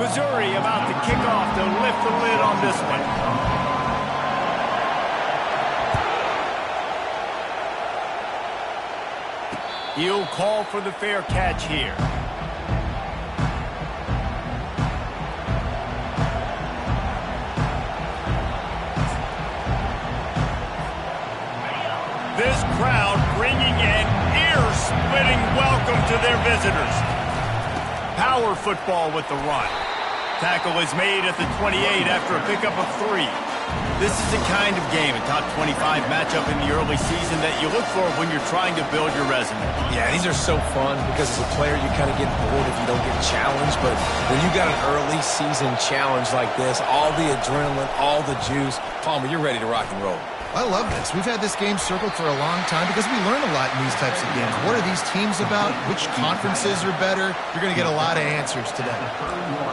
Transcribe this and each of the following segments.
Missouri about to kick off to lift the lid on this one. He'll call for the fair catch here. This crowd bringing an ear-splitting welcome to their visitors. Power football with the run. Tackle is made at the 28 after a pickup of 3. This is the kind of game, a top 25 matchup in the early season, that you look for when you're trying to build your resume. Yeah, these are so fun because as a player you kind of get bored if you don't get challenged, but when you got an early season challenge like this, all the adrenaline, all the juice, Palmer, you're ready to rock and roll. I love this. We've had this game circled for a long time because we learn a lot in these types of games. What are these teams about? Which conferences are better? You're going to get a lot of answers today.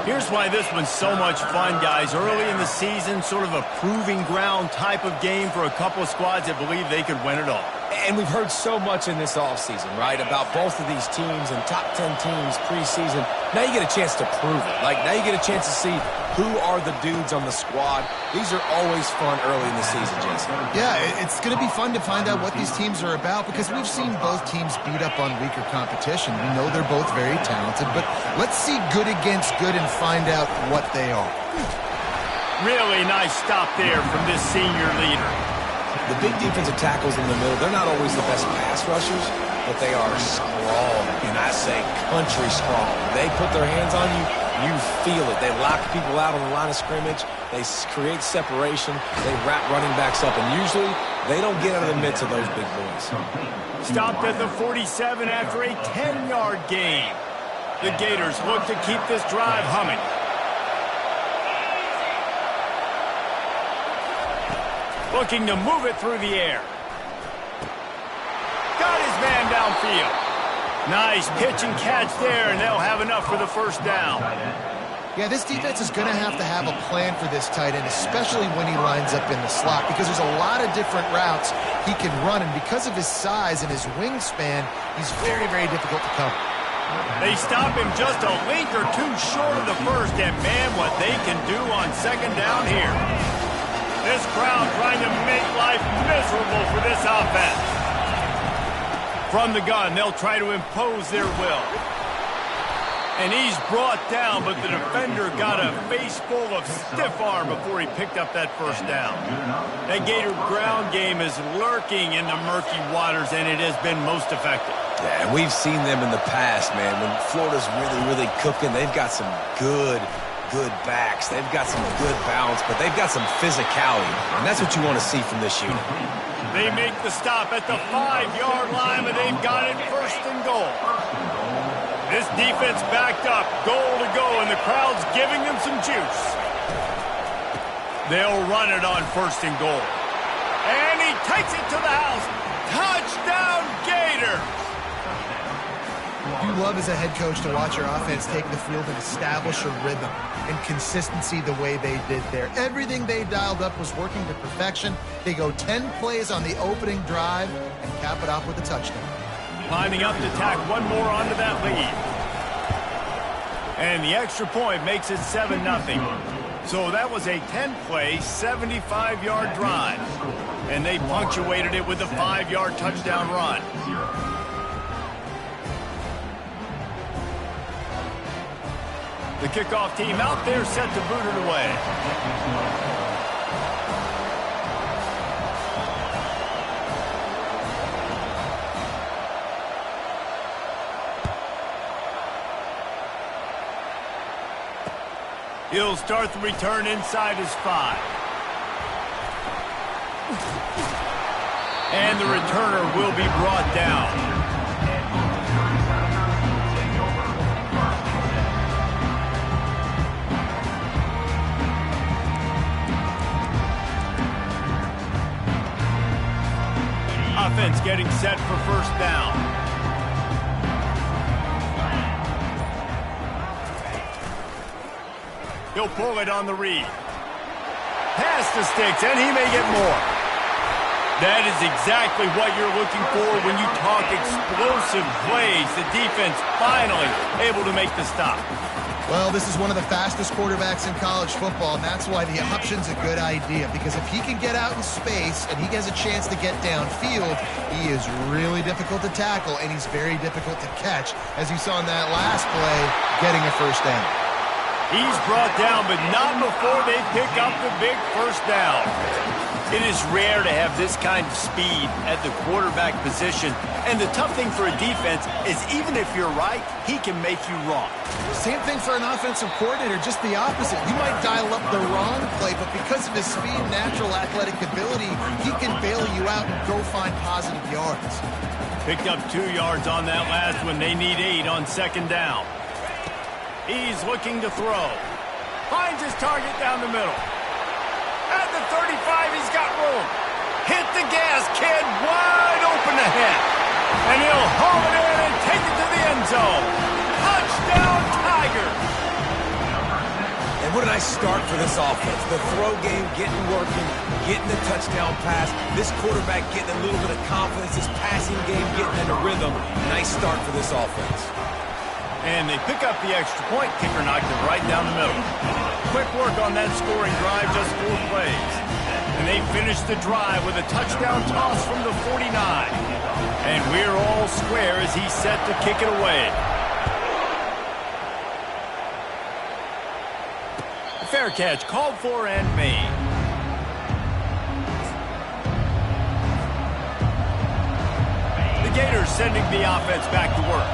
Here's why this one's so much fun, guys. Early in the season, sort of a proving ground type of game for a couple of squads that believe they could win it all. And we've heard so much in this offseason, right, about both of these teams and top 10 teams preseason. Now you get a chance to prove it. Like, now you get a chance to see who are the dudes on the squad. These are always fun early in the season, Jason. Yeah, it's going to be fun to find out what these teams are about because we've seen both teams beat up on weaker competition. We know they're both very talented, but let's see good against good and find out what they are. Really nice stop there from this senior leader. The big defensive tackles in the middle, they're not always the best pass rushers, but they are strong, and I say country strong. They put their hands on you, you feel it. They lock people out on the line of scrimmage. They create separation. They wrap running backs up, and usually they don't get out of the midst of those big boys. Stopped at the 47 after a 10-yard gain. The Gators look to keep this drive humming. Looking to move it through the air. Got his man downfield. Nice pitch and catch there, and they'll have enough for the first down. Yeah, this defense is going to have a plan for this tight end, especially when he lines up in the slot, because there's a lot of different routes he can run, and because of his size and his wingspan, he's very, very difficult to cover. They stop him just a link or two short of the first, and man, what they can do on second down here. This crowd trying to make life miserable for this offense. From the gun, they'll try to impose their will. And he's brought down, but the defender got a face full of stiff arm before he picked up that first down. That Gator ground game is lurking in the murky waters, and it has been most effective. Yeah, and we've seen them in the past, man. When Florida's really, really cooking, they've got some good backs. They've got some good balance, but they've got some physicality, and that's what you want to see from this unit. They make the stop at the 5-yard line, and they've got it first and goal. This defense backed up, goal to go, and the crowd's giving them some juice. They'll run it on first and goal. And he takes it to the house. Touchdown, Gators! You love as a head coach to watch your offense take the field and establish a rhythm and consistency the way they did there. Everything they dialed up was working to perfection. They go 10 plays on the opening drive and cap it off with a touchdown. Lining up to tack one more onto that lead. And the extra point makes it 7-0. So that was a 10-play, 75-yard drive. And they punctuated it with a 5-yard touchdown run. The kickoff team out there set to boot it away. He'll start the return inside his 5. And the returner will be brought down. Offense getting set for first down. He'll pull it on the read. Pass the sticks, and he may get more. That is exactly what you're looking for when you talk explosive plays. The defense finally able to make the stop. Well, this is one of the fastest quarterbacks in college football, and that's why the option's a good idea, because if he can get out in space and he has a chance to get downfield, he is really difficult to tackle, and he's very difficult to catch, as you saw in that last play, getting a first down. He's brought down, but not before they pick up the big first down. It is rare to have this kind of speed at the quarterback position, and the tough thing for a defense is even if you're right, he can make you wrong. Same thing for an offensive coordinator, just the opposite. You might dial up the wrong play, but because of his speed and natural athletic ability, he can bail you out and go find positive yards. Picked up 2 yards on that last one. They need 8 on second down. He's looking to throw. Finds his target down the middle. At the 35, he's got room. Hit the gas, kid. Wide open ahead. And he'll haul it in and take it to the end zone. Touchdown, Tigers. And what a nice start for this offense. The throw game getting working, getting the touchdown pass. This quarterback getting a little bit of confidence. This passing game getting in a rhythm. Nice start for this offense. And they pick up the extra point. Kicker knocked it right down the middle. Quick work on that scoring drive, just 4 plays. And they finish the drive with a touchdown toss from the 49. And we're all square as he's set to kick it away. Fair catch called for and made. The Gators sending the offense back to work.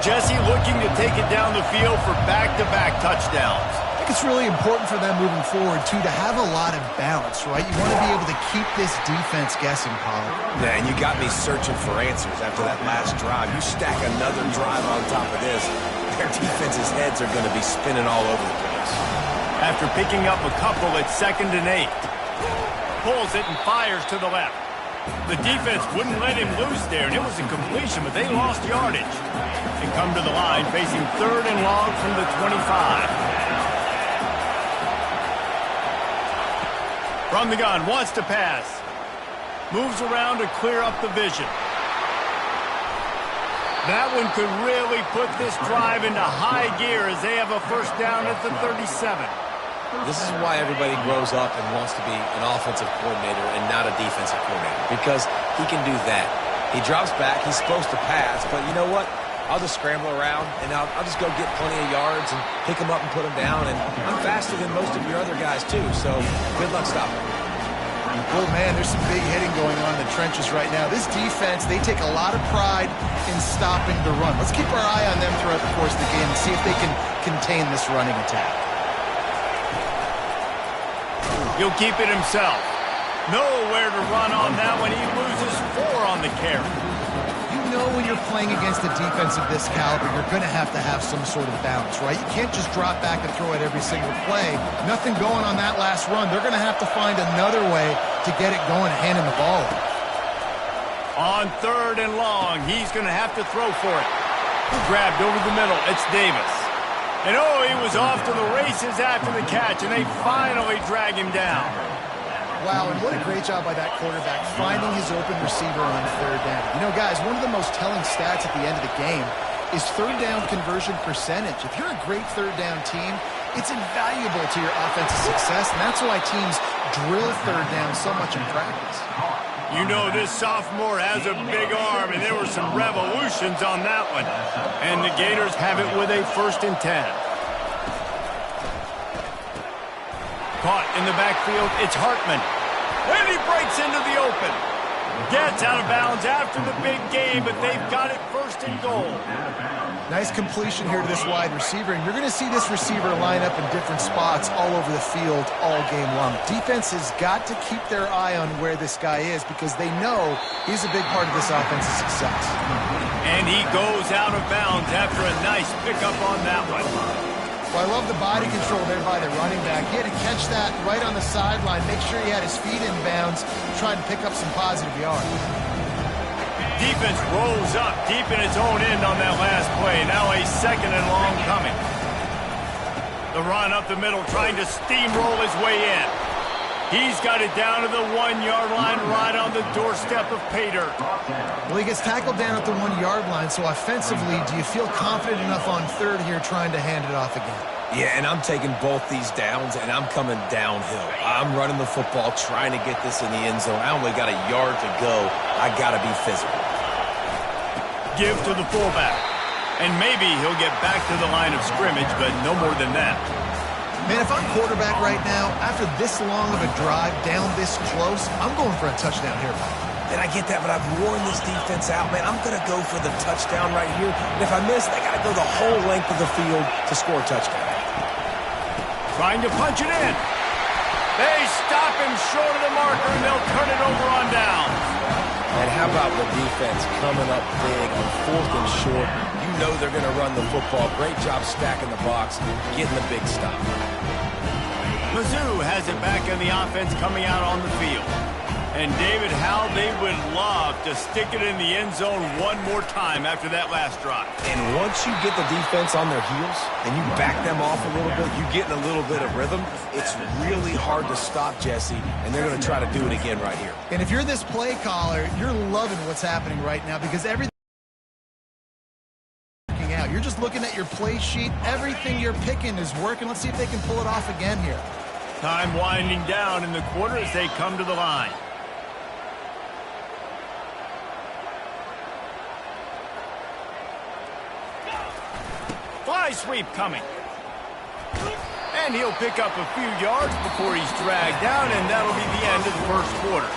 Jesse looking to take it down the field for back-to-back touchdowns. I think it's really important for them moving forward, too, to have a lot of balance, right? You want to be able to keep this defense guessing, Paul. Yeah, and you got me searching for answers after that last drive. You stack another drive on top of this, their defense's heads are going to be spinning all over the place. After picking up a couple at 2nd and 8. Pulls it and fires to the left. The defense wouldn't let him loose there, and it was a completion, but they lost yardage. They come to the line facing 3rd and long from the 25. From the gun, wants to pass. Moves around to clear up the vision. That one could really put this drive into high gear as they have a first down at the 37. This is why everybody grows up and wants to be an offensive coordinator and not a defensive coordinator, because he can do that. He drops back, he's supposed to pass, but you know what? I'll just scramble around, and I'll just go get plenty of yards and pick them up and put them down, and I'm faster than most of your other guys, too, so good luck stopping. Well, man, there's some big hitting going on in the trenches right now. This defense, they take a lot of pride in stopping the run. Let's keep our eye on them throughout the course of the game and see if they can contain this running attack. He'll keep it himself. Nowhere to run on that one. He loses 4 on the carry. You know when you're playing against a defense of this caliber, you're going to have some sort of balance, right? You can't just drop back and throw it every single play. Nothing going on that last run. They're going to have to find another way to get it going and hand him the ball. On 3rd and long, he's going to have to throw for it. Grabbed over the middle. It's Davis. And oh, he was off to the races after the catch, and they finally drag him down. Wow, and what a great job by that quarterback, finding his open receiver on 3rd down. You know, guys, one of the most telling stats at the end of the game is 3rd down conversion percentage. If you're a great 3rd down team, it's invaluable to your offensive success, and that's why teams drill 3rd down so much in practice. You know this sophomore has a big arm, and there were some revolutions on that one. And the Gators have it with a 1st and 10. Caught in the backfield, it's Hartman. And he breaks into the open. Gets out of bounds after the big game, but they've got it 1st and goal. Nice completion here to this wide receiver, and you're going to see this receiver line up in different spots all over the field all game long. Defense has got to keep their eye on where this guy is because they know he's a big part of this offense's success. And he goes out of bounds after a nice pickup on that one. Well, I love the body control there by the running back. He had to catch that right on the sideline, make sure he had his feet in bounds, try and pick up some positive yards. Defense rolls up deep in its own end on that last play. Now a 2nd and long coming. The run up the middle, trying to steamroll his way in. He's got it down to the 1-yard line, right on the doorstep of pay dirt. Well, he gets tackled down at the 1-yard line, so offensively, do you feel confident enough on third here trying to hand it off again? Yeah, and I'm taking both these downs, and I'm coming downhill. I'm running the football, trying to get this in the end zone. I only got a yard to go. I got to be physical. Give to the fullback. And maybe he'll get back to the line of scrimmage, but no more than that. Man, if I'm quarterback right now, after this long of a drive down this close, I'm going for a touchdown here. And I get that, but I've worn this defense out, man. I'm going to go for the touchdown right here. And if I miss, they got to go the whole length of the field to score a touchdown. Trying to punch it in. They stop him short of the marker, and they'll turn it over on down. And how about the defense coming up big on 4th and short? You know they're going to run the football. Great job stacking the box, getting the big stop. Mizzou has it back in the offense coming out on the field. And David, how they would love to stick it in the end zone one more time after that last drive. And once you get the defense on their heels and you back them off a little bit, you get in a little bit of rhythm, it's really hard to stop, Jesse, and they're going to try to do it again right here. And if you're this play caller, you're loving what's happening right now because everything out. You're just looking at your play sheet. Everything you're picking is working. Let's see if they can pull it off again here. Time winding down in the quarter as they come to the line. Fly sweep coming. And he'll pick up a few yards before he's dragged down, and that'll be the end of the first quarter.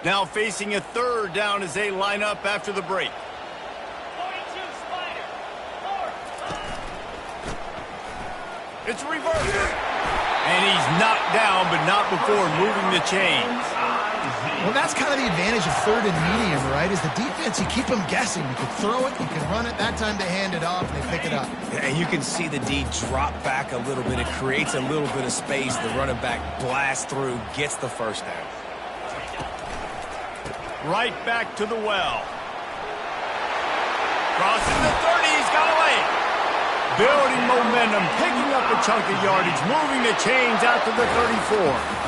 Now facing a third down as they line up after the break. It's reversed. And he's knocked down, but not before moving the chains. Well, that's kind of the advantage of third and medium, right? Is the defense, you keep them guessing. You can throw it, you can run it. That time they hand it off, and they pick it up. And you can see the D drop back a little bit. It creates a little bit of space. The running back blasts through, gets the first down. Right back to the well. Crossing the 30, he's got away. Building momentum, picking up a chunk of yardage, moving the chains out to the 34.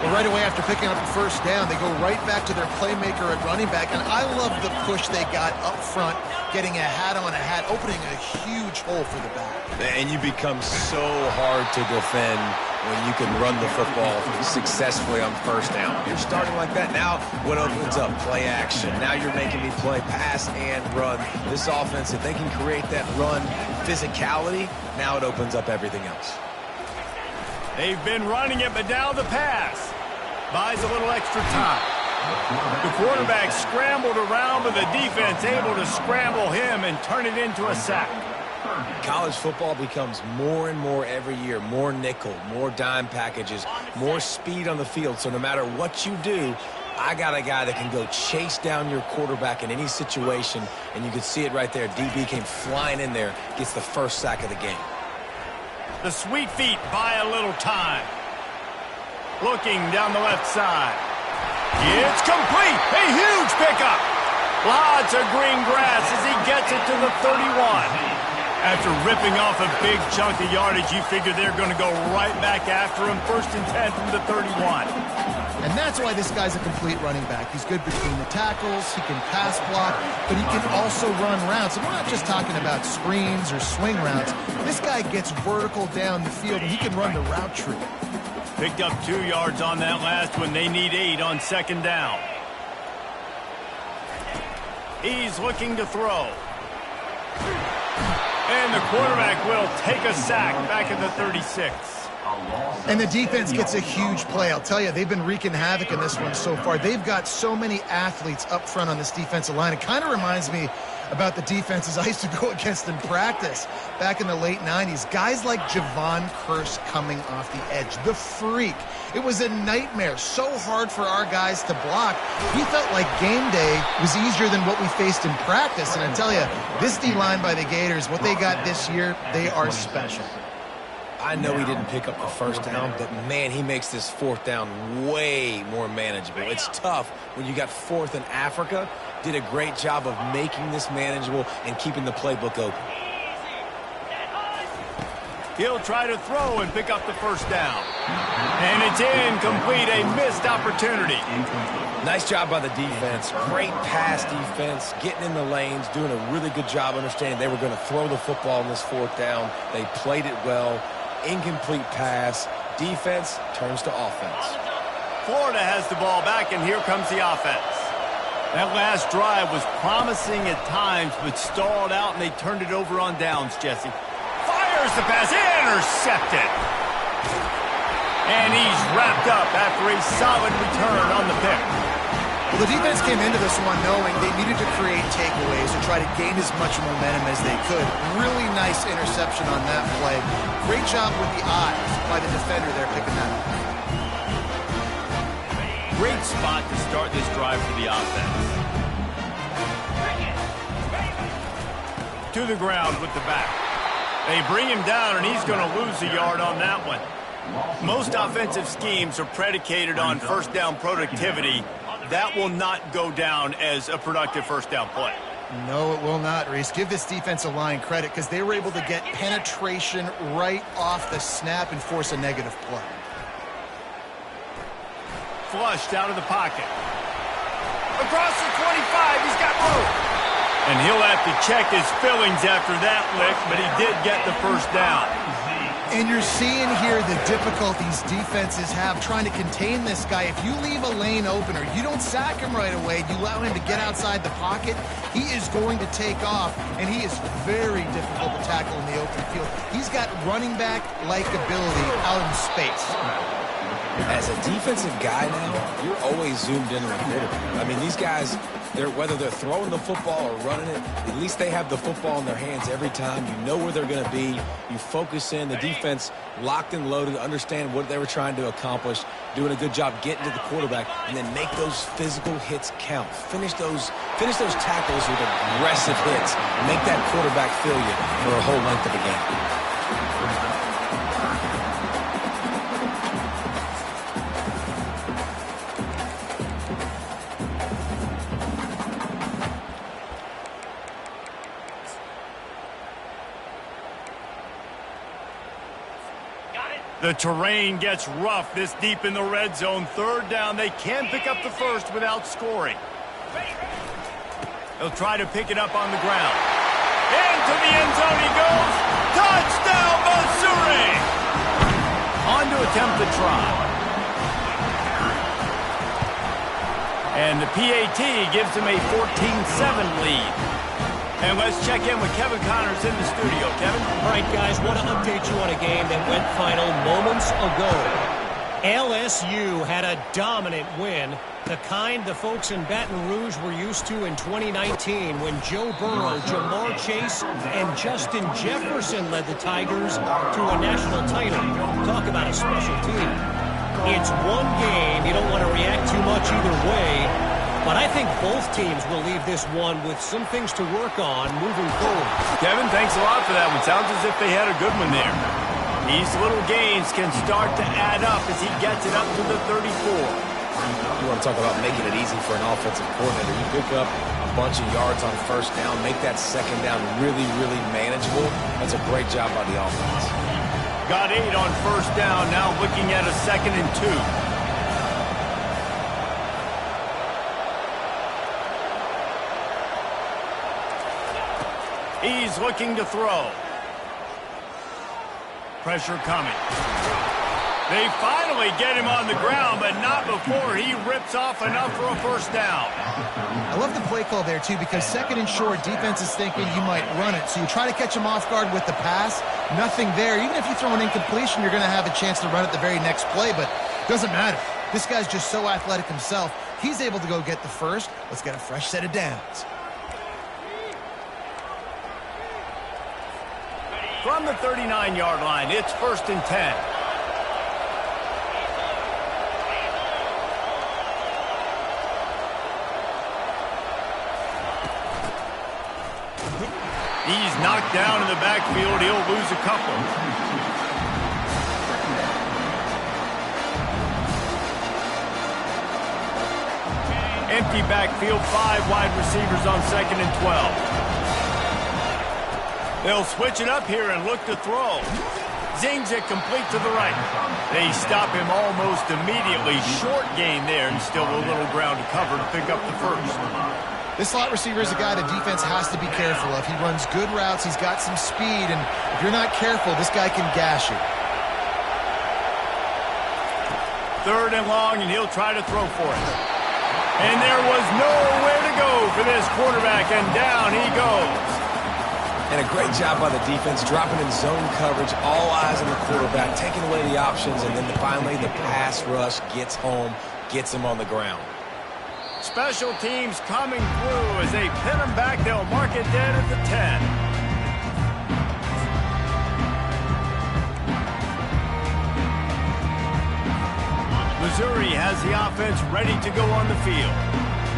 Well, right away after picking up the first down, they go right back to their playmaker at running back. And I love the push they got up front, getting a hat on a hat, opening a huge hole for the back. And you become so hard to defend when you can run the football successfully on first down. You're starting like that. Now what opens up? Play action. Now you're making me play pass and run. This offense, if they can create that run physicality, now it opens up everything else. They've been running it, but now the pass buys a little extra time. The quarterback scrambled around, but the defense able to scramble him and turn it into a sack. College football becomes more and more every year, more nickel, more dime packages, more speed on the field. So no matter what you do, I got a guy that can go chase down your quarterback in any situation, and you can see it right there. DB came flying in there, gets the first sack of the game. The sweet feet buy a little time. Looking down the left side. It's complete. A huge pickup. Lots of green grass as he gets it to the 31. After ripping off a big chunk of yardage, you figure they're going to go right back after him. 1st and 10 from the 31. And that's why this guy's a complete running back. He's good between the tackles, he can pass block, but he can also run routes. And we're not just talking about screens or swing routes. This guy gets vertical down the field, and he can run the route tree. Picked up 2 yards on that last one. They need 8 on 2nd down. He's looking to throw. And the quarterback will take a sack back at the 36. And the defense gets a huge play. I'll tell you, they've been wreaking havoc in this one so far. They've got so many athletes up front on this defensive line. It kind of reminds me about the defenses I used to go against in practice back in the late 90s. Guys like Javon Curse coming off the edge. The freak. It was a nightmare. So hard for our guys to block. We felt like game day was easier than what we faced in practice. And I tell you, this D-line by the Gators, what they got this year, they are special. I know he didn't pick up the first down, but, man, he makes this fourth down way more manageable. It's tough when you got fourth in Africa. Did a great job of making this manageable and keeping the playbook open. He'll try to throw and pick up the first down. And it's incomplete, a missed opportunity. Nice job by the defense. Great pass defense, getting in the lanes, doing a really good job understanding they were going to throw the football in this fourth down. They played it well. Incomplete pass. Defense turns to offense. Florida has the ball back, and here comes the offense. That last drive was promising at times, but stalled out, and they turned it over on downs, Jesse. Fires the pass, intercepted. And he's wrapped up after a solid return on the pick. Well, the defense came into this one knowing they needed to create takeaways to try to gain as much momentum as they could. Really nice interception on that play. Great job with the eyes by the defender there picking that up. Great spot to start this drive for the offense. To the ground with the back. They bring him down, and he's going to lose a yard on that one. Most offensive schemes are predicated on first down productivity. That will not go down as a productive first down play. No, it will not, Reese. Give this defensive line credit because they were able to get penetration right off the snap and force a negative play. Flushed out of the pocket. Across the 25, he's got room. And he'll have to check his fillings after that lick, but he did get the first down. And you're seeing here the difficulties defenses have trying to contain this guy. If you leave a lane open or you don't sack him right away, you allow him to get outside the pocket, he is going to take off, and he is very difficult to tackle in the open field. He's got running back-like ability out in space. As a defensive guy now, you're always zoomed in on the quarterback. I mean, these guys, whether they're throwing the football or running it, at least they have the football in their hands every time. You know where they're going to be. You focus in. The defense locked and loaded, understand what they were trying to accomplish, doing a good job getting to the quarterback, and then make those physical hits count. Finish those tackles with aggressive hits. Make that quarterback feel you for a whole length of the game. The terrain gets rough this deep in the red zone. Third down, they can pick up the first without scoring. They'll try to pick it up on the ground. Into the end zone he goes. Touchdown, Missouri! On to attempt the try. And the PAT gives him a 14-7 lead. And let's check in with Kevin Connors in the studio. Kevin? All right, guys, want to update you on a game that went final moments ago. LSU had a dominant win, the kind the folks in Baton Rouge were used to in 2019 when Joe Burrow, Jamar Chase, and Justin Jefferson led the Tigers to a national title. Talk about a special team. It's one game. You don't want to react too much either way. But I think both teams will leave this one with some things to work on moving forward. Kevin, thanks a lot for that one. Sounds as if they had a good one there. These little gains can start to add up as he gets it up to the 34. You want to talk about making it easy for an offensive coordinator. You pick up a bunch of yards on first down, make that second down really, really manageable. That's a great job by the offense. Got 8 on first down, now looking at a 2nd and 2. He's looking to throw. Pressure coming. They finally get him on the ground, but not before he rips off enough for a first down. I love the play call there, too, because 2nd and short, defense is thinking you might run it. So you try to catch him off guard with the pass. Nothing there. Even if you throw an incompletion, you're going to have a chance to run it the very next play, but it doesn't matter. This guy's just so athletic himself. He's able to go get the first. Let's get a fresh set of downs. From the 39-yard line, it's 1st and 10. He's knocked down in the backfield. He'll lose a couple. Empty backfield, 5 wide receivers on 2nd and 12. They'll switch it up here and look to throw. Zings it complete to the right. They stop him almost immediately. Short gain there, and still a little ground to cover to pick up the first. This slot receiver is a guy the defense has to be careful of. He runs good routes. He's got some speed, and if you're not careful, this guy can gash you. 3rd and long, and he'll try to throw for it. And there was nowhere to go for this quarterback, and down he goes. And a great job by the defense, dropping in zone coverage, all eyes on the quarterback, taking away the options, and then finally the pass rush gets home, gets him on the ground. Special teams coming through as they pin him back. They'll mark it dead at the 10. Missouri has the offense ready to go on the field.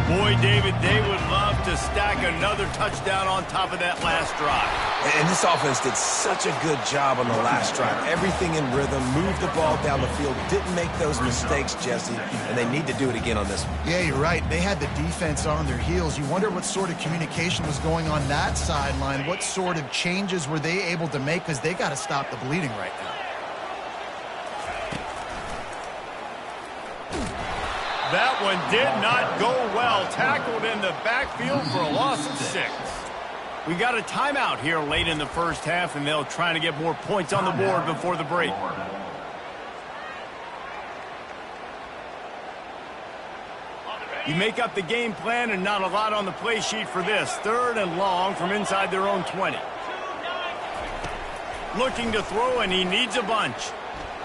Boy, David, they would love to stack another touchdown on top of that last drive. And this offense did such a good job on the last drive. Everything in rhythm, moved the ball down the field, didn't make those mistakes, Jesse, and they need to do it again on this one. Yeah, you're right. They had the defense on their heels. You wonder what sort of communication was going on that sideline. What sort of changes were they able to make, because they got to stop the bleeding right now. That one did not go well. Tackled in the backfield for a loss of 6. We got a timeout here late in the first half, and they'll try to get more points on the board before the break. You make up the game plan, and not a lot on the play sheet for this. 3rd and long from inside their own 20. Looking to throw, and he needs a bunch.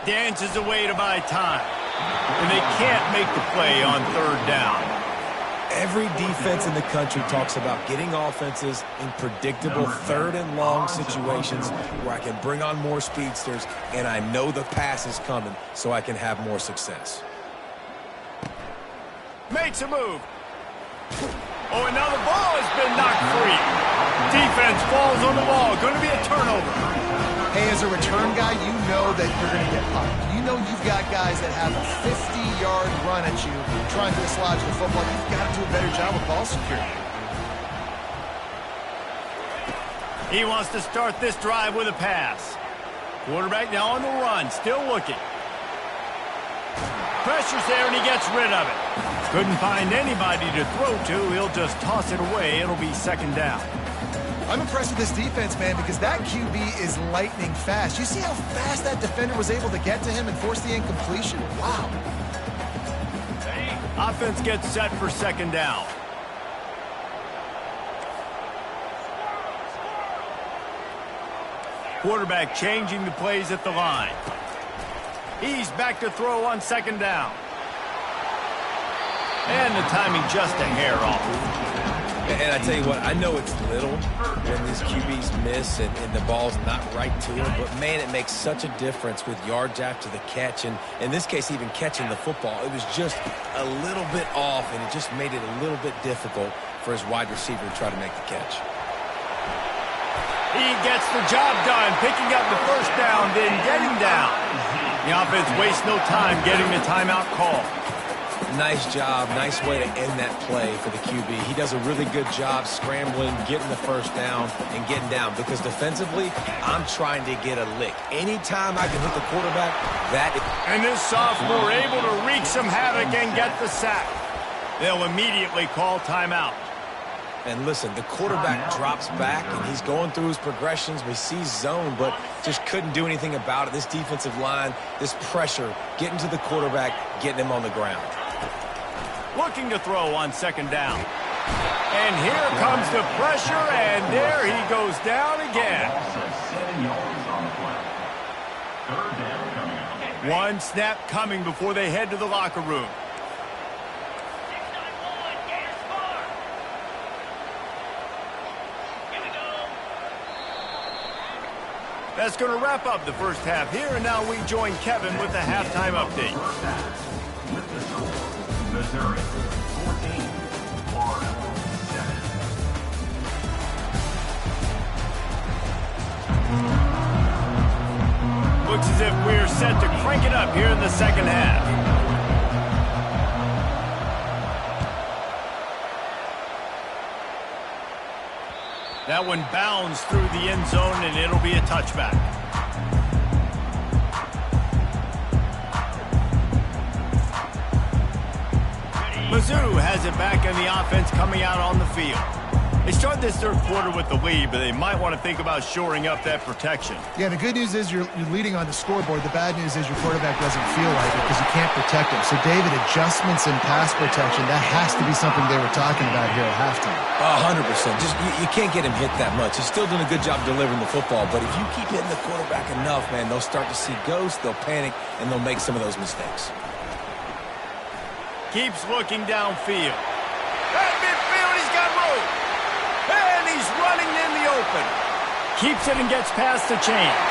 Dances away to buy time. And they can't make the play on 3rd down. Every defense in the country talks about getting offenses in predictable 3rd and long situations where I can bring on more speedsters and I know the pass is coming so I can have more success. Makes a move. Oh, and now the ball has been knocked free. Defense falls on the ball. Going to be a turnover. Hey, as a return guy, you know that you're going to get popped. You know you've got guys that have a 50-yard run at you trying to dislodge the football. You've got to do a better job with ball security. He wants to start this drive with a pass. Quarterback now on the run, still looking. Pressure's there, and he gets rid of it. Couldn't find anybody to throw to. He'll just toss it away. It'll be 2nd down. I'm impressed with this defense, man, because that QB is lightning fast. You see how fast that defender was able to get to him and force the incompletion? Wow. Offense gets set for 2nd down. Quarterback changing the plays at the line. He's back to throw on 2nd down. And the timing just a hair off. And I tell you what, I know it's little when these QBs miss and the ball's not right to them, but man, it makes such a difference with yards after the catch, and in this case, even catching the football. It was just a little bit off, and it just made it a little bit difficult for his wide receiver to try to make the catch. He gets the job done, picking up the 1st down, then getting down. The offense wastes no time getting the timeout call. Nice job, nice way to end that play for the QB. He does a really good job scrambling, getting the 1st down, and getting down. Because defensively, I'm trying to get a lick. Anytime I can hit the quarterback, that is... And this sophomore able to wreak some havoc and get the sack. They'll immediately call timeout. And listen, the quarterback drops back, and he's going through his progressions. We see zone, but just couldn't do anything about it. This defensive line, this pressure, getting to the quarterback, getting him on the ground. Looking to throw on 2nd down. And here comes the pressure, and there he goes down again. 1 snap coming before they head to the locker room. That's going to wrap up the first half here, and now we join Kevin with the halftime update. Missouri, 14, Florida, 7. Looks as if we're set to crank it up here in the 2nd half. That one bounds through the end zone, and it'll be a touchback. Mizzou has it back in the offense coming out on the field. They start this third quarter with the lead, but they might want to think about shoring up that protection. Yeah, the good news is you're leading on the scoreboard. The bad news is your quarterback doesn't feel like it because you can't protect him. So, David, adjustments in pass protection, that has to be something they were talking about here at halftime. 100%. Just you can't get him hit that much. He's still doing a good job delivering the football, but if you keep hitting the quarterback enough, man, they'll start to see ghosts, they'll panic, and they'll make some of those mistakes. Keeps looking downfield. At midfield, he's got room. And he's running in the open. Keeps it and gets past the chains.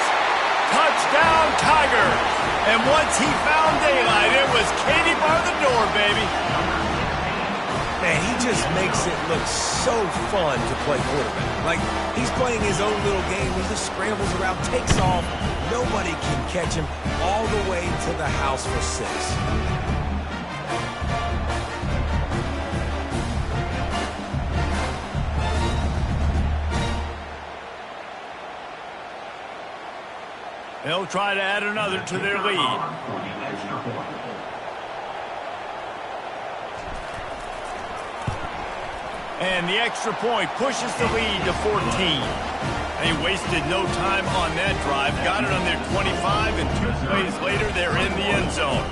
Touchdown, Tigers. And once he found daylight, it was Katie bar the door, baby. Man, he just makes it look so fun to play quarterback. Like, he's playing his own little game. He just scrambles around, takes off. Nobody can catch him all the way to the house for 6. They'll try to add another to their lead. And the extra point pushes the lead to 14. They wasted no time on that drive. Got it on their 25, and 2 plays later, they're in the end zone.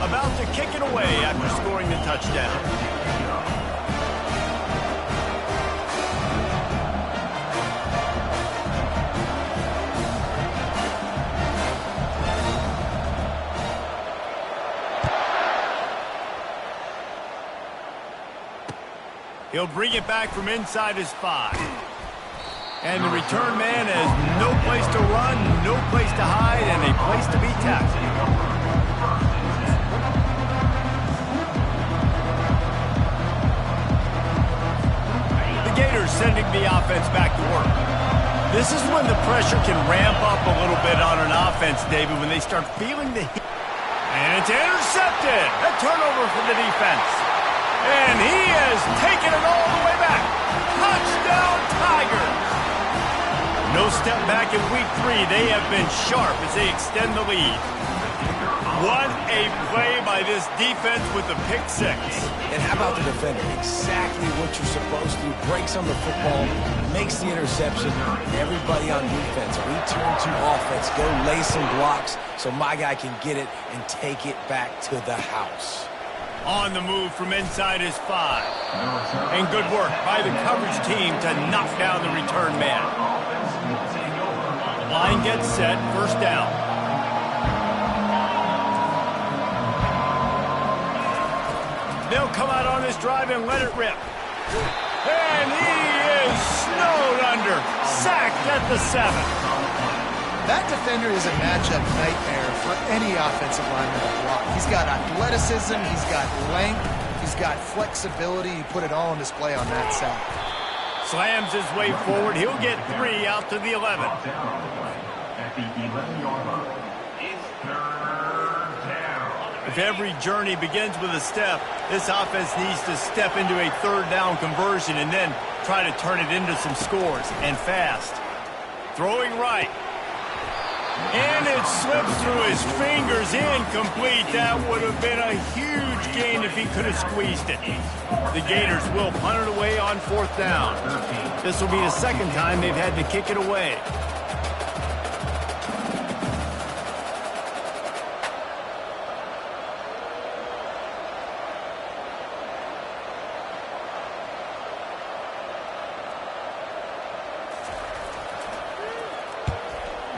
About to kick it away after scoring the touchdown. He'll bring it back from inside his 5. And the return man has no place to run, no place to hide, and a place to be tackled. The Gators sending the offense back to work. This is when the pressure can ramp up a little bit on an offense, David, when they start feeling the heat. And it's intercepted. A turnover for the defense. And he has taken it all the way back. Touchdown, Tigers. No step back in week 3. They have been sharp as they extend the lead. What a play by this defense with the pick 6. And how about the defender? Exactly what you're supposed to. Breaks on the football, makes the interception. Everybody on defense, return to offense. Go lay some blocks so my guy can get it and take it back to the house. On the move from inside his 5. And good work by the coverage team to knock down the return man. The line gets set, first down. They'll come out on this drive and let it rip. And he is snowed under, sacked at the 7. That defender is a matchup nightmare for any offensive lineman to block. He's got athleticism, he's got length, he's got flexibility. He put it all on display on that sack. Slams his way forward. He'll get 3 out to the 11. At the 11-yard line, it's third down. If every journey begins with a step, this offense needs to step into a third down conversion and then try to turn it into some scores, and fast. Throwing right. And it slips through his fingers, incomplete. That would have been a huge gain if he could have squeezed it. The Gators will punt it away on 4th down. This will be the second time they've had to kick it away.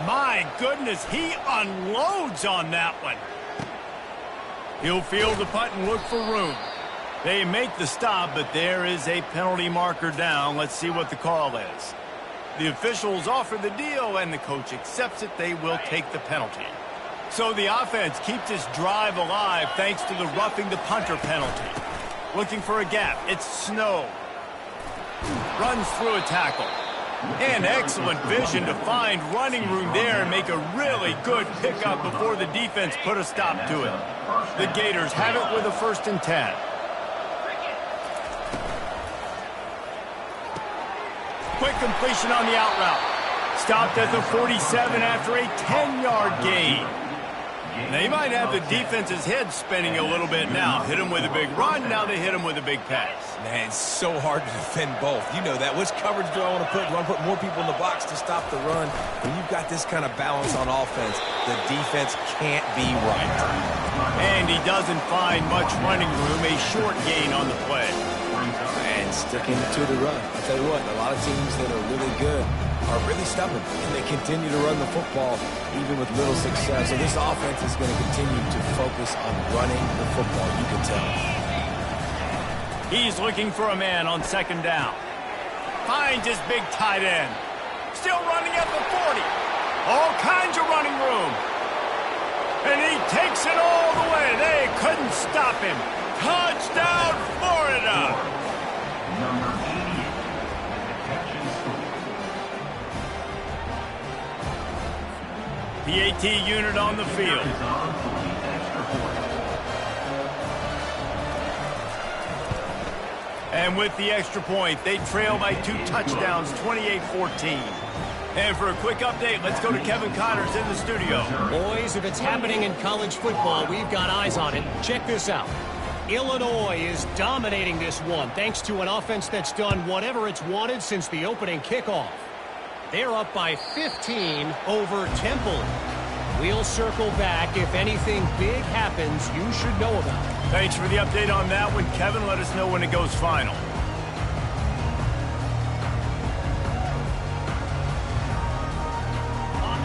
My goodness, he unloads on that one. He'll field the punt and look for room. They make the stop, but there is a penalty marker down. Let's see what the call is. The officials offer the deal, and the coach accepts it. They will take the penalty. So the offense keeps this drive alive thanks to the roughing the punter penalty. Looking for a gap. It's snow. Runs through a tackle. And excellent vision to find running room there and make a really good pickup before the defense put a stop to it. The Gators have it with a 1st and 10. quick completion on the out route. Stopped at the 47 after a 10-yard gain. They might have the defense's head spinning a little bit now. Hit him with a big run, now they hit him with a big pass. Man, it's so hard to defend both. You know that. Which coverage do I want to put? Do I want to put more people in the box to stop the run? When you've got this kind of balance on offense, the defense can't be right. And he doesn't find much running room, a short gain on the play. And sticking to the run. I'll tell you what, a lot of teams that are really good are really stubborn, and they continue to run the football even with little success. So this offense is going to continue to focus on running the football, you can tell. He's looking for a man on second down. Finds his big tight end. Still running at the 40. All kinds of running room. And he takes it all the way. They couldn't stop him. Touchdown, Florida! Number 88, catch and score. PAT unit on the field. Is on for the extra point. And with the extra point, they trail by 2 touchdowns, 28-14. And for a quick update, let's go to Kevin Connors in the studio. Boys, if it's happening in college football, we've got eyes on it. Check this out. Illinois is dominating this one thanks to an offense that's done whatever it's wanted since the opening kickoff. They're up by 15 over Temple. We'll circle back. If anything big happens, you should know about it. Thanks for the update on that one, Kevin. Let us know when it goes final.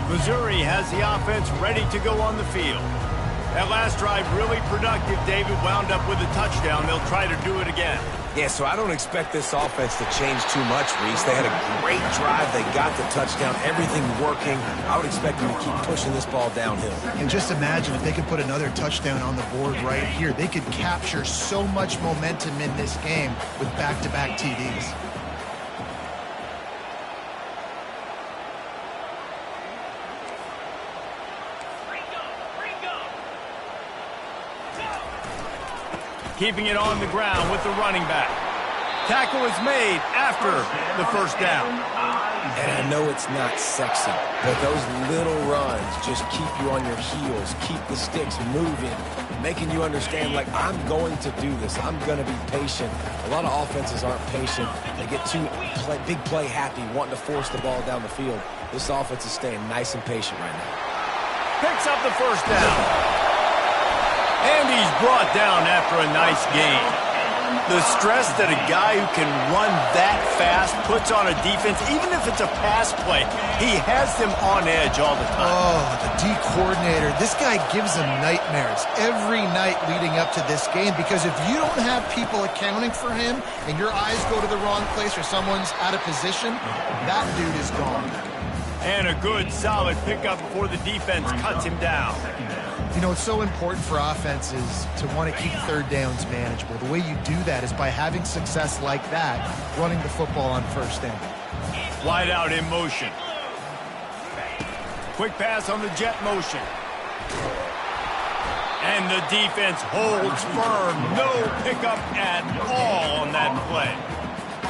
Missouri has the offense ready to go on the field. That last drive really productive. David wound up with a touchdown. They'll try to do it again. Yeah, so I don't expect this offense to change too much, Reese. They had a great drive. They got the touchdown. Everything working. I would expect them to keep pushing this ball downhill. And just imagine if they could put another touchdown on the board right here. They could capture so much momentum in this game with back-to-back TDs. Keeping it on the ground with the running back. Tackle is made after the first down. And I know it's not sexy, but those little runs just keep you on your heels, keep the sticks moving, making you understand, like, I'm going to do this. I'm going to be patient. A lot of offenses aren't patient. They get too big play happy, wanting to force the ball down the field. This offense is staying nice and patient right now. Picks up the first down. And he's brought down after a nice gain. The stress that a guy who can run that fast puts on a defense, even if it's a pass play, he has them on edge all the time. Oh, the D coordinator. This guy gives them nightmares every night leading up to this game, because if you don't have people accounting for him and your eyes go to the wrong place or someone's out of position, that dude is gone. And a good, solid pickup before the defense cuts him down. You know, it's so important for offenses to want to keep third downs manageable. The way you do that is by having success like that, running the football on first down. Wide out in motion. Quick pass on the jet motion. And the defense holds firm. No pickup at all on that play.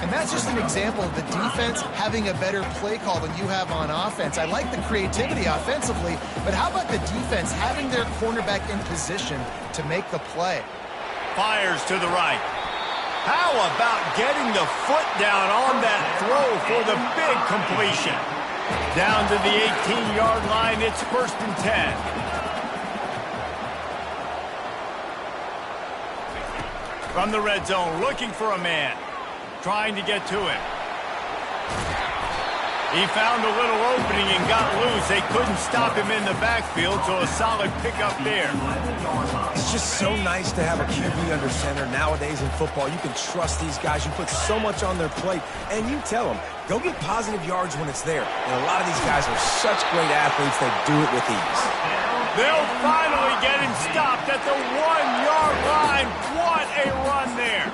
And that's just an example of the defense having a better play call than you have on offense. I like the creativity offensively, but how about the defense having their cornerback in position to make the play? Fires to the right. How about getting the foot down on that throw for the big completion? Down to the 18-yard line, it's 1st and 10. From the red zone, looking for a man. Trying to get to him. He found a little opening and got loose. They couldn't stop him in the backfield, so a solid pickup there. It's just so nice to have a QB under center nowadays in football. You can trust these guys. You put so much on their plate, and you tell them, go get positive yards when it's there. And a lot of these guys are such great athletes, they do it with ease. They'll finally get him stopped at the 1-yard line. What a run there.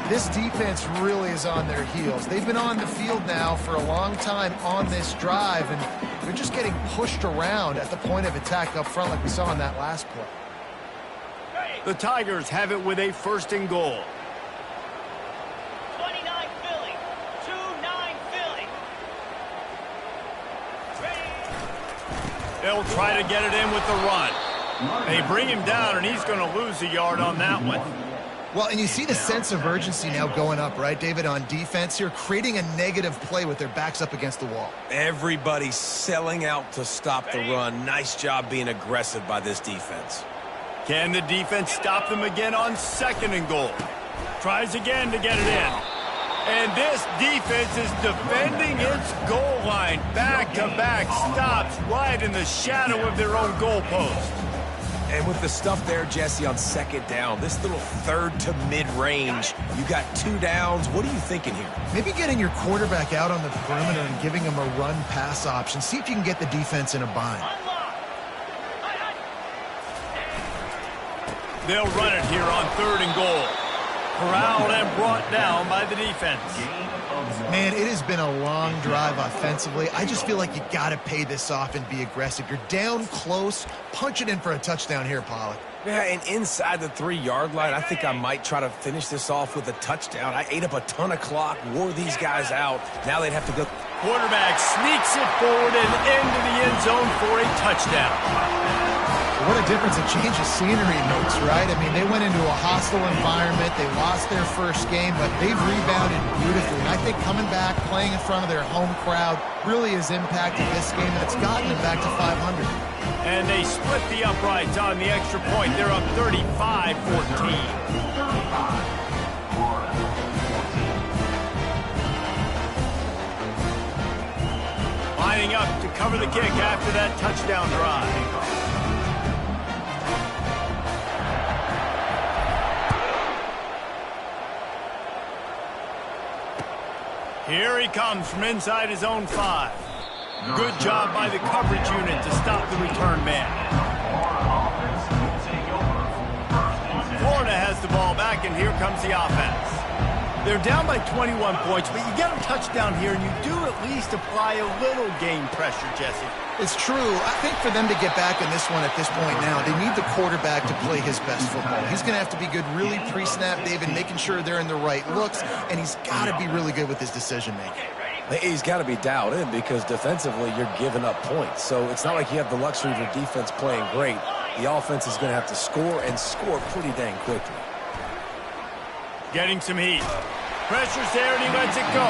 This defense really is on their heels. They've been on the field now for a long time on this drive, and they're just getting pushed around at the point of attack up front like we saw in that last play. The Tigers have it with a 1st and goal. 29 Philly, 2-9 Philly. They'll try to get it in with the run. They bring him down, and he's going to lose a yard on that one. Well, and you see the sense of urgency now going up, right, David, on defense here, creating a negative play with their backs up against the wall. Everybody's selling out to stop the run. Nice job being aggressive by this defense. Can the defense stop them again on 2nd and goal? Tries again to get it in. And this defense is defending its goal line. Back-to-back stops right in the shadow of their own goalpost. And with the stuff there, Jesse, on 2nd down, this little 3rd to mid-range, you got 2 downs. What are you thinking here? Maybe getting your quarterback out on the perimeter and giving him a run-pass option. See if you can get the defense in a bind. They'll run it here on 3rd and goal. Corralled and brought down by the defense. Man, it has been a long drive offensively. I just feel like you got to pay this off and be aggressive. You're down close. Punch it in for a touchdown here, Pollock. Yeah, and inside the 3-yard line, I think I might try to finish this off with a touchdown. I ate up a ton of clock, wore these guys out. Now they'd have to go. Quarterback sneaks it forward and into the end zone for a touchdown. What a difference a change of scenery makes, right? I mean, they went into a hostile environment. They lost their first game, but they've rebounded beautifully. And I think coming back, playing in front of their home crowd really has impacted this game, and it's gotten them back to 500. And they split the uprights on the extra point. They're up 35-14. Lining up to cover the kick after that touchdown drive. Here he comes from inside his own 5. Good job by the coverage unit to stop the return man. Florida has the ball back, and here comes the offense. They're down by 21 points, but you get a touchdown here, and you do at least apply a little game pressure, Jesse. It's true. I think for them to get back in this one at this point now, they need the quarterback to play his best football. He's going to have to be good really pre-snap, David, making sure they're in the right looks, and he's got to be really good with his decision-making. He's got to be dialed in because defensively you're giving up points. So it's not like you have the luxury of your defense playing great. The offense is going to have to score and score pretty dang quickly. Getting some heat. Pressure's there, and he lets it go.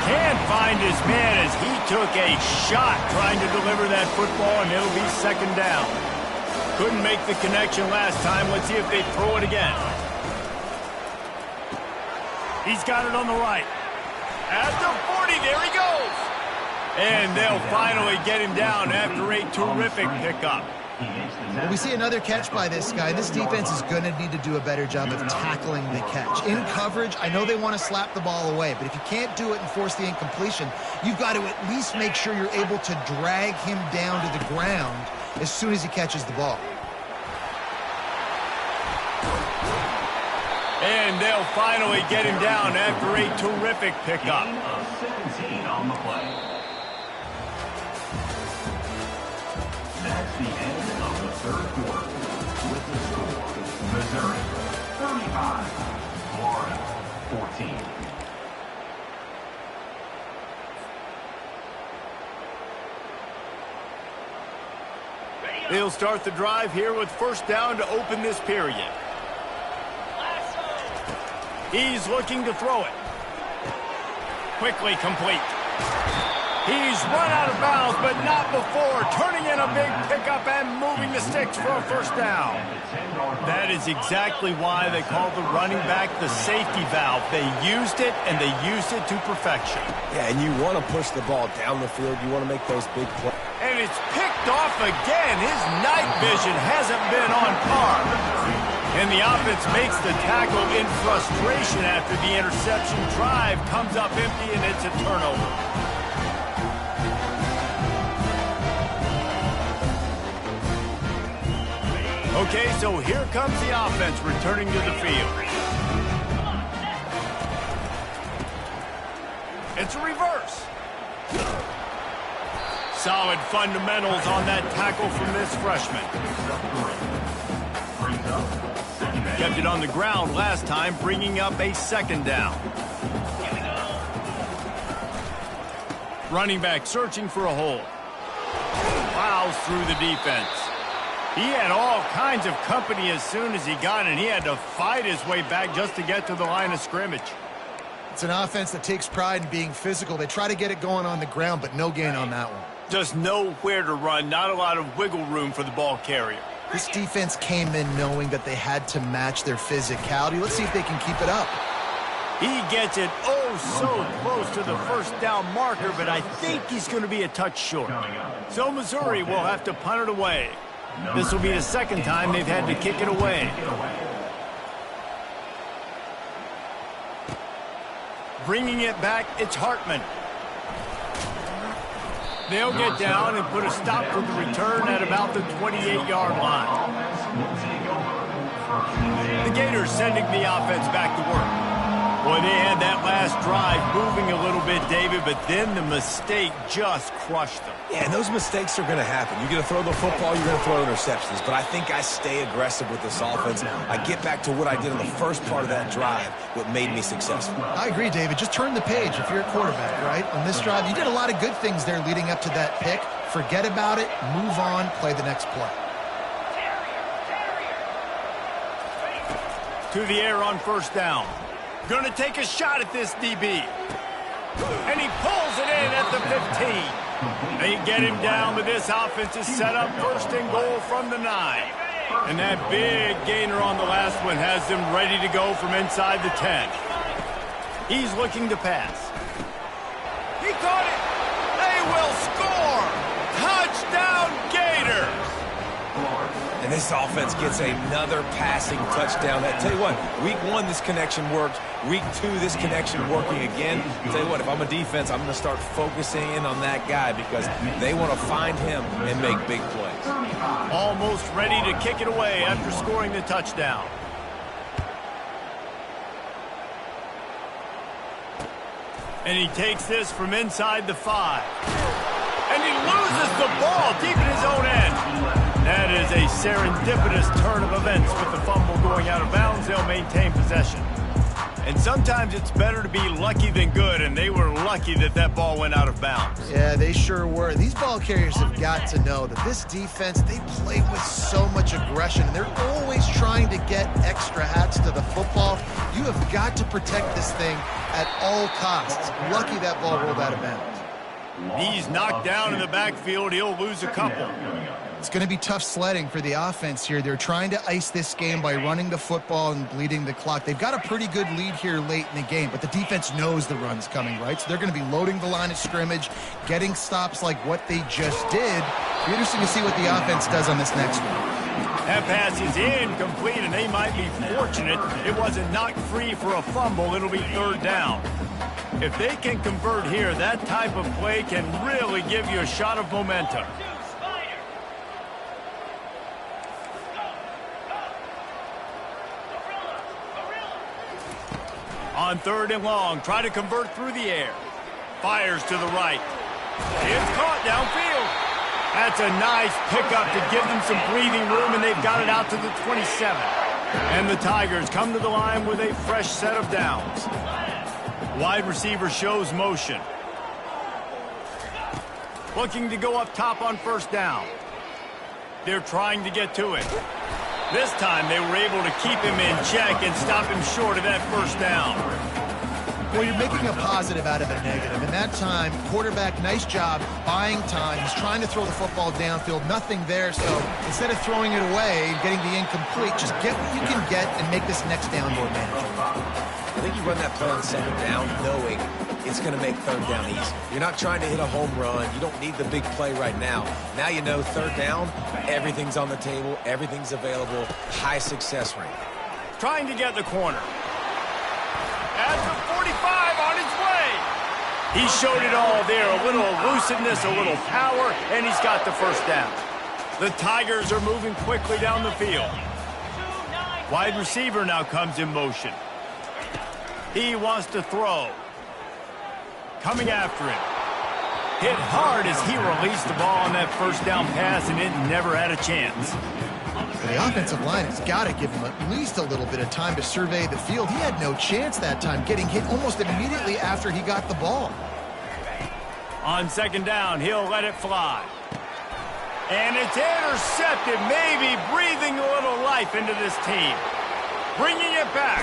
Can't find his man as he took a shot trying to deliver that football, and it'll be 2nd down. Couldn't make the connection last time. Let's see if they throw it again. He's got it on the right. At the 40, there he goes. And they'll finally get him down after a terrific pickup. Well, we see another catch by this guy. This defense is going to need to do a better job of tackling the catch. In coverage, I know they want to slap the ball away, but if you can't do it and force the incompletion, you've got to at least make sure you're able to drag him down to the ground as soon as he catches the ball. And they'll finally get him down after a terrific pickup. 17 on the play. That's the end of the 3rd quarter. With the score, Missouri 35, Florida 14. They'll start the drive here with 1st down to open this period. He's looking to throw it. Quickly complete. He's run out of bounds, but not before. Turning in a big pickup and moving the sticks for a 1st down. That is exactly why they call the running back the safety valve. They used it, and they used it to perfection. Yeah, and you want to push the ball down the field. You want to make those big plays. And it's picked off again. His night vision hasn't been on par. And the offense makes the tackle in frustration after the interception. Drive comes up empty, and it's a turnover. Okay, so here comes the offense returning to the field. It's a reverse. Solid fundamentals on that tackle from this freshman. Kept it on the ground last time, bringing up a 2nd down. Running back searching for a hole. Wow, plows through the defense. He had all kinds of company as soon as he got in. He had to fight his way back just to get to the line of scrimmage. It's an offense that takes pride in being physical. They try to get it going on the ground, but no gain on that one. Just nowhere to run, not a lot of wiggle room for the ball carrier. This defense came in knowing that they had to match their physicality. Let's see if they can keep it up. He gets it so close to the first down marker, but I think he's going to be a touch short. So Missouri will have to punt it away. This will be the second time they've had to kick it away. Bringing it back, it's Hartman. They'll get down and put a stop to the return at about the 28-yard line. The Gators sending the offense back to work. Boy, they had that last drive moving a little bit, David, but then the mistake just crushed them. Yeah, and those mistakes are going to happen. You're going to throw the football, you're going to throw interceptions. But I think I stay aggressive with this offense. I get back to what I did in the first part of that drive, what made me successful. I agree, David. Just turn the page if you're a quarterback, right? On this drive, you did a lot of good things there leading up to that pick. Forget about it, move on, play the next play. To the air on first down. Going to take a shot at this DB. And he pulls it in at the 15. They get him down, but this offense is set up first and goal from the 9. And that big gainer on the last one has them ready to go from inside the 10. He's looking to pass. He caught it. They will score. Touchdown Gators. And this offense gets another passing touchdown. I tell you what, week 1, this connection worked. Week 2, this connection working again. I tell you what, if I'm a defense, I'm going to start focusing in on that guy because they want to find him and make big plays. Almost ready to kick it away after scoring the touchdown. And he takes this from inside the 5. And he loses the ball deep in his own end. That is a serendipitous turn of events with the fumble going out of bounds. They'll maintain possession. And sometimes it's better to be lucky than good, and they were lucky that that ball went out of bounds. Yeah, they sure were. These ball carriers have got to know that this defense, they play with so much aggression, and they're always trying to get extra hats to the football. You have got to protect this thing at all costs. Lucky that ball rolled out of bounds. He's knocked down in the backfield. He'll lose a couple. It's going to be tough sledding for the offense here. They're trying to ice this game by running the football and bleeding the clock. They've got a pretty good lead here late in the game, but the defense knows the run's coming, right? So they're going to be loading the line of scrimmage, getting stops like what they just did. It'll be interesting to see what the offense does on this next one. That pass is incomplete, and they might be fortunate it wasn't knocked free for a fumble. It'll be third down. If they can convert here, that type of play can really give you a shot of momentum. On third and long, try to convert through the air. Fires to the right. It's caught downfield. That's a nice pickup to give them some breathing room, and they've got it out to the 27. And the Tigers come to the line with a fresh set of downs. Wide receiver shows motion. Looking to go up top on first down. They're trying to get to it. This time they were able to keep him in check and stop him short of that first down. Well, you're making a positive out of a negative. And that time, quarterback, nice job buying time. He's trying to throw the football downfield. Nothing there, so instead of throwing it away and getting the incomplete, just get what you can get and make this next down more manageable. I think you run that play on second down knowing it's going to make third down easy. You're not trying to hit a home run. You don't need the big play right now. Now you know third down, everything's on the table, everything's available, high success rate. Trying to get the corner. At the 45 on his way. He showed it all there. A little elusiveness, a little power, and he's got the first down. The Tigers are moving quickly down the field. Wide receiver now comes in motion. He wants to throw. Coming after him. Hit hard as he released the ball on that first down pass, and it never had a chance. The offensive line has got to give him at least a little bit of time to survey the field. He had no chance that time, getting hit almost immediately after he got the ball. On second down, he'll let it fly. And it's intercepted, maybe breathing a little life into this team. Bringing it back.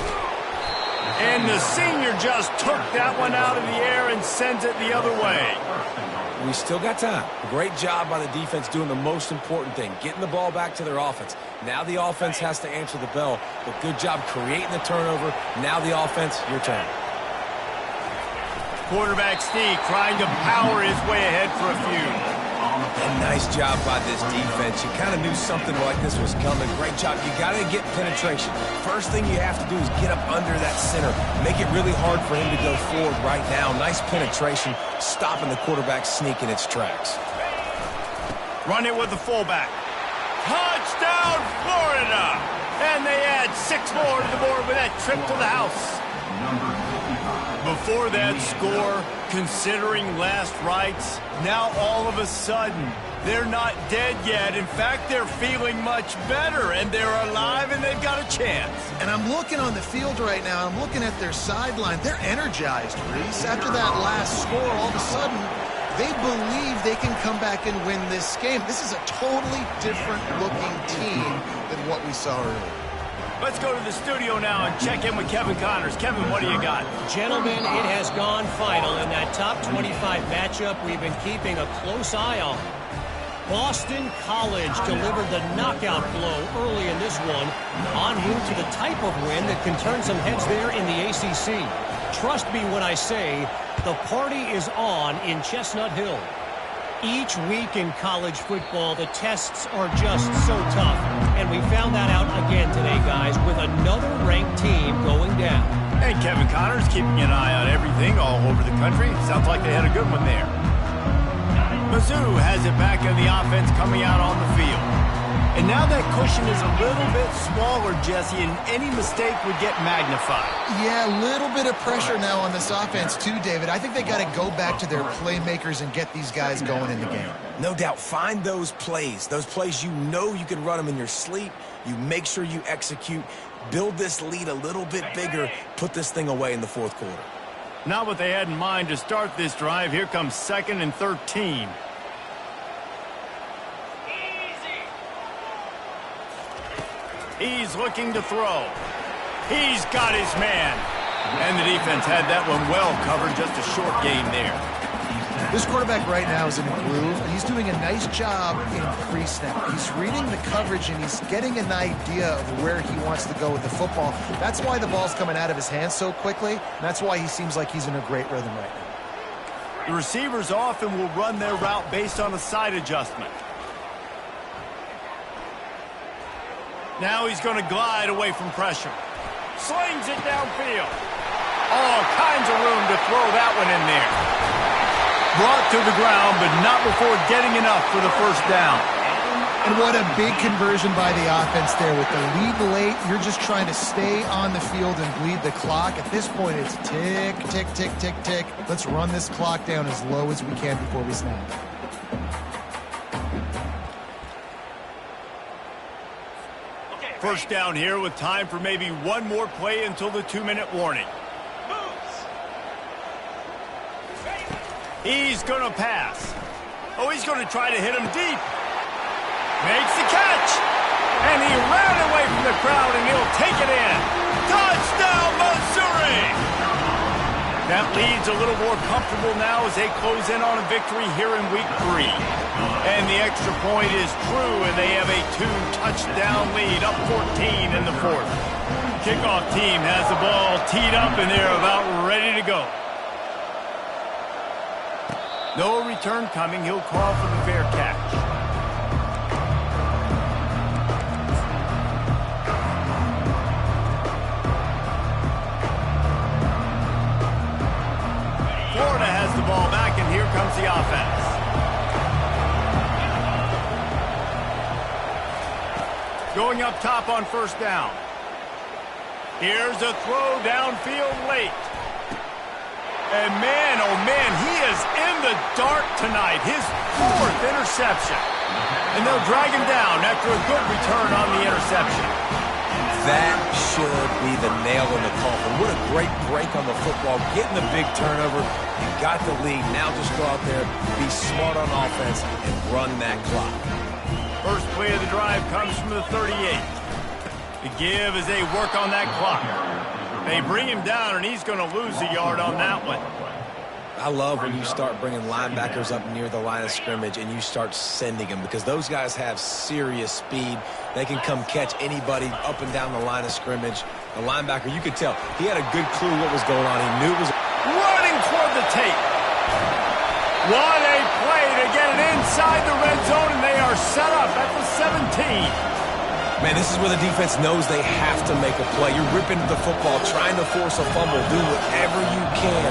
And the senior just took that one out of the air and sends it the other way. We still got time. Great job by the defense doing the most important thing, getting the ball back to their offense. Now the offense has to answer the bell, but good job creating the turnover. Now the offense, your turn. Quarterback Steve trying to power his way ahead for a few. And nice job by this defense. You kind of knew something like this was coming. Great job. You got to get penetration. First thing you have to do is get up under that center. Make it really hard for him to go forward right now. Nice penetration, stopping the quarterback sneak in its tracks. Run it with the fullback. Touchdown, Florida! And they add 6 more to the board with that trip to the house. Before that score, considering last rites, now all of a sudden, they're not dead yet. In fact, they're feeling much better, and they're alive, and they've got a chance. And I'm looking on the field right now, I'm looking at their sideline. They're energized, Reese. After that last score, all of a sudden, they believe they can come back and win this game. This is a totally different-looking team than what we saw earlier. Let's go to the studio now and check in with Kevin Connors. Kevin, what do you got? Gentlemen, it has gone final in that top 25 matchup we've been keeping a close eye on. Boston College delivered the knockout blow early in this one, en route to the type of win that can turn some heads there in the ACC. Trust me when I say the party is on in Chestnut Hill. Each week in college football, the tests are just so tough. And we found that out again today, guys, with another ranked team going down. And Kevin Connors keeping an eye on everything all over the country. Sounds like they had a good one there. Mizzou has it back in the offense coming out on the field. And now that cushion is a little bit smaller, Jesse, and any mistake would get magnified. Yeah, a little bit of pressure now on this offense too, David. I think they got to go back to their playmakers and get these guys going in the game. No doubt, find those plays you know you can run them in your sleep. You make sure you execute, build this lead a little bit bigger, put this thing away in the fourth quarter. Not what they had in mind to start this drive. Here comes 2nd and 13. He's looking to throw. He's got his man. And the defense had that one well covered. Just a short gain there. This quarterback right now is in a groove, and he's doing a nice job in pre-snap. He's reading the coverage, and he's getting an idea of where he wants to go with the football. That's why the ball's coming out of his hands so quickly, and that's why he seems like he's in a great rhythm right now. The receivers often will run their route based on a side adjustment. Now he's going to glide away from pressure. Slings it downfield. All kinds of room to throw that one in there. Brought to the ground, but not before getting enough for the first down. And what a big conversion by the offense there. With the lead late, you're just trying to stay on the field and bleed the clock. At this point, it's tick, tick, tick, tick, tick. Let's run this clock down as low as we can before we snap. First down here with time for maybe one more play until the 2-minute warning. He's going to pass. Oh, he's going to try to hit him deep. Makes the catch. And he ran away from the crowd, and he'll take it in. Touchdown, Missouri! That lead's a little more comfortable now as they close in on a victory here in Week 3. And the extra point is true, and they have a 2-touchdown lead, up 14 in the fourth. Kickoff team has the ball teed up, and they're about ready to go. No return coming. He'll call for the fair catch. Florida has the ball back, and here comes the offense. Going up top on first down. Here's a throw downfield late. And man, oh man, he is in the dark tonight. His 4th interception. And they'll drag him down after a good return on the interception. That should be the nail in the coffin. What a great break on the football. Getting the big turnover. You got the lead. Now just go out there, be smart on offense, and run that clock. First play of the drive comes from the 38. The give as they work on that clock. They bring him down, and he's going to lose a yard on that one. I love when you start bringing linebackers up near the line of scrimmage and you start sending them, because those guys have serious speed. They can come catch anybody up and down the line of scrimmage. The linebacker, you could tell, he had a good clue what was going on. He knew it was running toward the tape. What a play to get it inside the red zone, and they are set up at the 17. Man, this is where the defense knows they have to make a play. You're ripping the football, trying to force a fumble, do whatever you can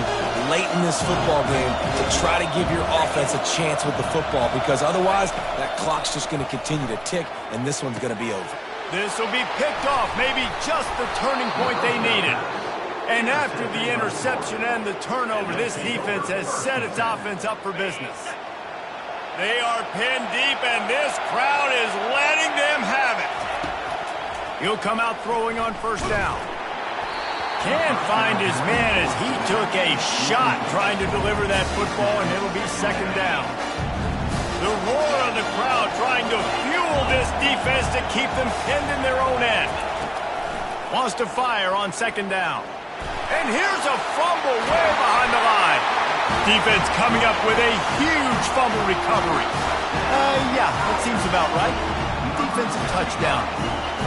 late in this football game to try to give your offense a chance with the football, because otherwise that clock's just going to continue to tick, and this one's going to be over. This will be picked off, maybe just the turning point they needed. And after the interception and the turnover, this defense has set its offense up for business. They are pinned deep, and this crowd is letting them have it. He'll come out throwing on first down. Can't find his man as he took a shot trying to deliver that football, and it'll be second down. The roar of the crowd trying to fuel this defense to keep them pinned in their own end. Wants to fire on second down. And here's a fumble way behind the line. Defense coming up with a huge fumble recovery. Yeah, that seems about right. Defensive touchdown.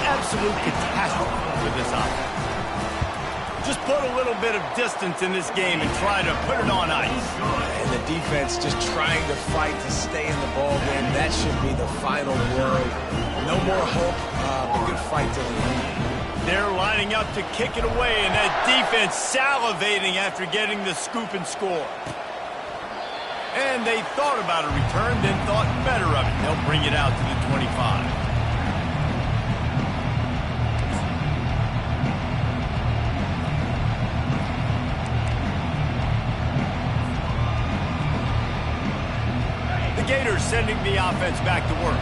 Absolute catastrophe with this offense. Just put a little bit of distance in this game and try to put it on ice. And the defense just trying to fight to stay in the ball game. That should be the final word. No more hope, a good fight to the end. They're lining up to kick it away, and that defense salivating after getting the scoop and score. And they thought about a return, then thought better of it. They'll bring it out to the 25. Gators sending the offense back to work.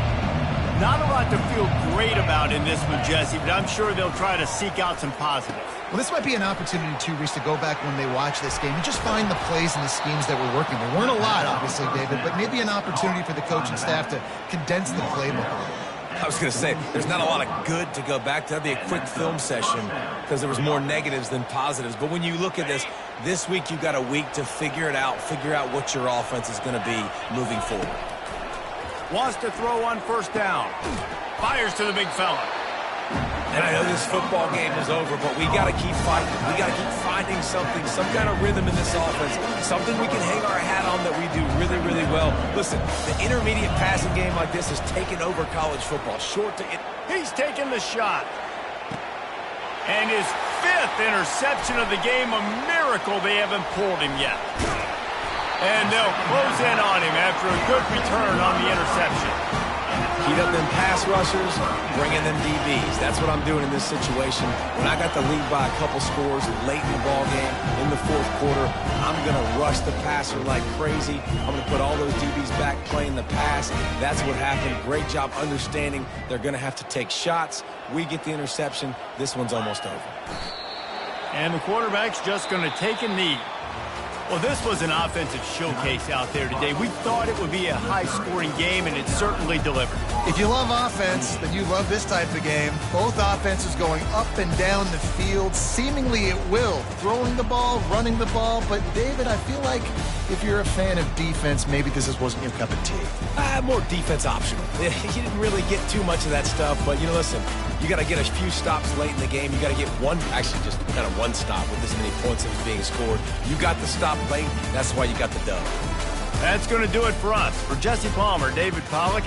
Not a lot to feel great about in this one, Jesse, but I'm sure they'll try to seek out some positives. Well, this might be an opportunity, too, Reese, to go back when they watch this game and just find the plays and the schemes that were working. There weren't a lot, obviously, David, but maybe an opportunity for the coaching staff to condense the playbook a little. I was going to say, there's not a lot of good to go back to. That'd be a quick film session because there was more negatives than positives. But when you look at this week you've got a week to figure it out, figure out what your offense is going to be moving forward. Wants to throw on first down. Fires to the big fella. And I know this football game is over, but we got to keep fighting. We got to keep finding something, some kind of rhythm in this offense, something we can hang our hat on that we do really, really well. Listen, the intermediate passing game like this has taken over college football. Short to it. He's taking the shot. And his 5th interception of the game, a miracle they haven't pulled him yet. And they'll close in on him after a good return on the interception. Heat up them pass rushers, bring in them DBs. That's what I'm doing in this situation. When I got the lead by a couple scores late in the ball game, in the fourth quarter, I'm going to rush the passer like crazy. I'm going to put all those DBs back playing the pass. That's what happened. Great job understanding they're going to have to take shots. We get the interception. This one's almost over. And the quarterback's just going to take a knee. Well, this was an offensive showcase out there today. We thought it would be a high-scoring game, and it certainly delivered. If you love offense, then you love this type of game. Both offenses going up and down the field, seemingly at will, throwing the ball, running the ball. But, David, I feel like if you're a fan of defense, maybe this wasn't your cup of tea. More defense optional. You didn't really get too much of that stuff, but, listen, you got to get a few stops late in the game. You got to get just kind of one stop with this many points that was being scored. You got the stop late. That's why you got the dub. That's going to do it for us. For Jesse Palmer, David Pollack,